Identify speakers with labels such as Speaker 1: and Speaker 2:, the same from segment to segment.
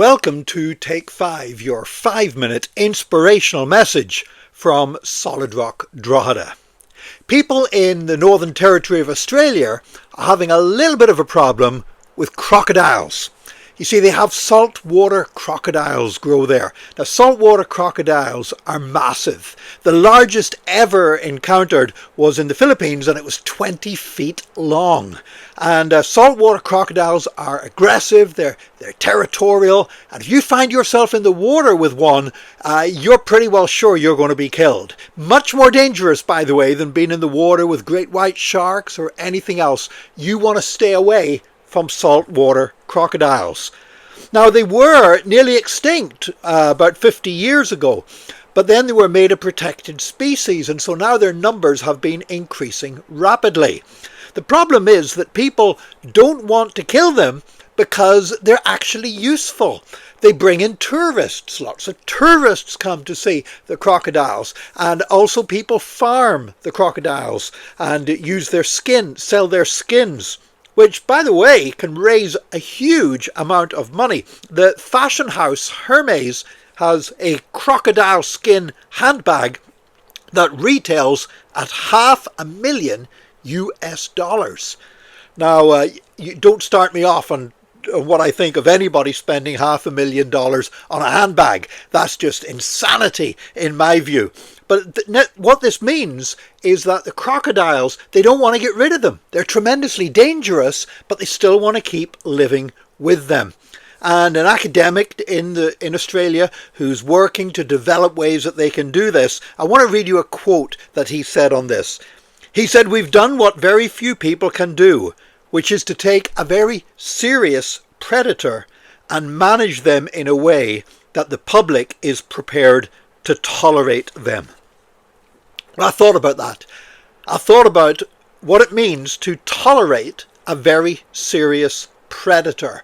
Speaker 1: Welcome to Take 5, your 5-minute inspirational message from Solid Rock Drogheda. People in the Northern Territory of Australia are having a little bit of a problem with crocodiles. You see, they have saltwater crocodiles grow there. Now, saltwater crocodiles are massive. The largest ever encountered was in the Philippines, and it was 20 feet long. And saltwater crocodiles are aggressive, they're territorial, and if you find yourself in the water with one, you're pretty well sure you're going to be killed. Much more dangerous, by the way, than being in the water with great white sharks or anything else. You want to stay away from saltwater crocodiles. Now, they were nearly extinct about 50 years ago, but then they were made a protected species, and so now their numbers have been increasing rapidly. The problem is that people don't want to kill them because they're actually useful. They bring in tourists. Lots of tourists come to see the crocodiles, and also people farm the crocodiles and use their skin, sell their skins, which, by the way, can raise a huge amount of money. The fashion house Hermes has a crocodile skin handbag that retails at $500,000 US. Now, you don't start me off on what I think of anybody spending $500,000 on a handbag. That's just insanity in my view. But what this means is that the crocodiles, they don't want to get rid of them. They're tremendously dangerous, but they still want to keep living with them. And an academic in Australia who's working to develop ways that they can do this, I want to read you a quote that he said on this. He said, "We've done what very few people can do, which is to take a very serious predator and manage them in a way that the public is prepared to tolerate them." Well, I thought about that. I thought about what it means to tolerate a very serious predator.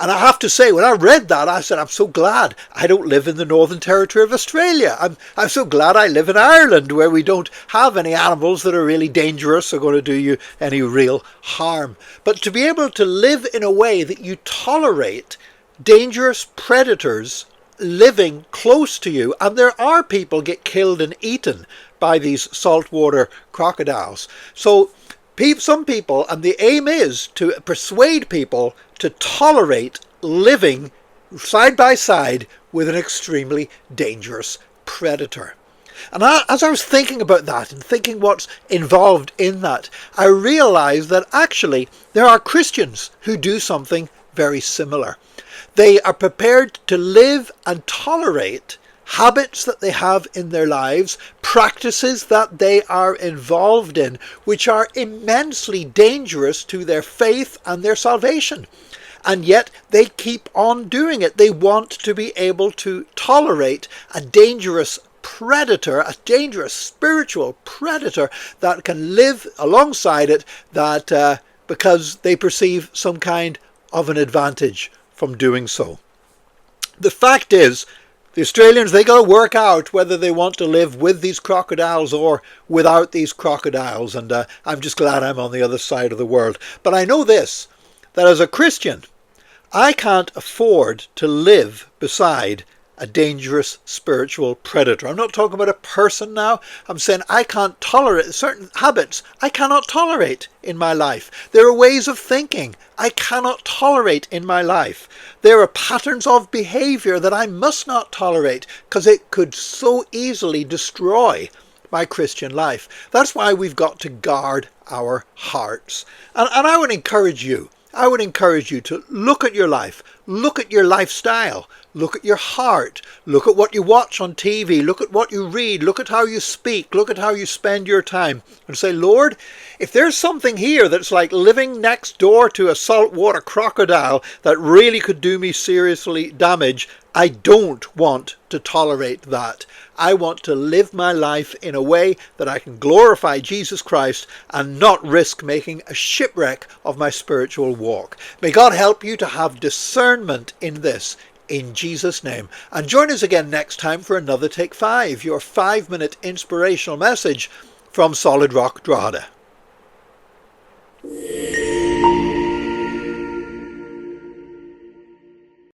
Speaker 1: And I have to say, when I read that, I said, I'm so glad I don't live in the Northern Territory of Australia. I'm so glad I live in Ireland, where we don't have any animals that are really dangerous or going to do you any real harm. But to be able to live in a way that you tolerate dangerous predators living close to you, and there are people get killed and eaten by these saltwater crocodiles. So some people, and the aim is to persuade people to tolerate living side by side with an extremely dangerous predator. And as I was thinking about that and thinking what's involved in that, I realized that actually there are Christians who do something very similar. They are prepared to live and tolerate habits that they have in their lives, practices that they are involved in, which are immensely dangerous to their faith and their salvation. And yet they keep on doing it. They want to be able to tolerate a dangerous predator, a dangerous spiritual predator that can live alongside it, that because they perceive some kind of an advantage from doing so. The fact is, the Australians, they got to work out whether they want to live with these crocodiles or without these crocodiles. And I'm just glad I'm on the other side of the world. But I know this, that as a Christian, I can't afford to live beside a dangerous spiritual predator. I'm not talking about a person now. I'm saying I can't tolerate certain habits I cannot tolerate in my life. There are ways of thinking I cannot tolerate in my life. There are patterns of behavior that I must not tolerate because it could so easily destroy my Christian life. That's why we've got to guard our hearts. And I would encourage you to look at your life, look at your lifestyle, look at your heart, look at what you watch on TV, look at what you read, look at how you speak, look at how you spend your time, and say, Lord, if there's something here that's like living next door to a saltwater crocodile that really could do me seriously damage, I don't want to tolerate that. I want to live my life in a way that I can glorify Jesus Christ and not risk making a shipwreck of my spiritual walk. May God help you to have discernment in this, in Jesus' name. And join us again next time for another Take 5, your 5-minute inspirational message from Solid Rock Drogheda.